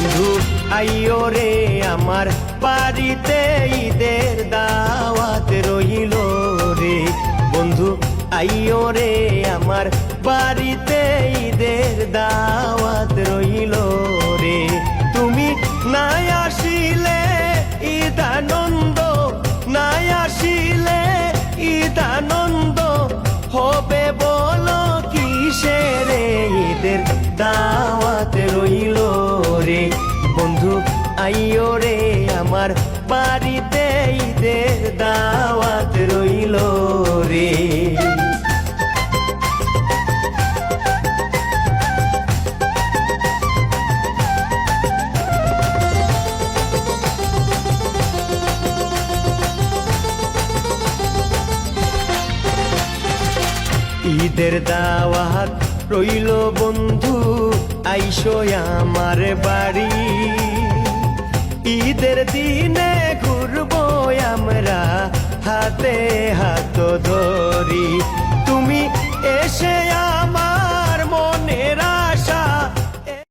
বন্ধু আইও রে আমার বাড়িতে, ঈদের দাওয়াত রইল রে। বন্ধু আইও রে আমার বাড়িতে, ঈদের দাওয়াত রইল রে। তুমি নাই আসিলে ঈদ আনন্দ, নাই আসিলে ঈদ আনন্দ হবে বলো কিসের, ঈদের দাওয়াত রইল রে। বন্ধু আইও রে আমার বাড়িতে, ঈদের দাওয়াত রইল রে। ঈদের দাওয়াত রইল বন্ধু, আইসো আমার বাড়ি। ঈদের দিনে ঘুরবো আমরা হাতে হাত ধরি। তুমি এসে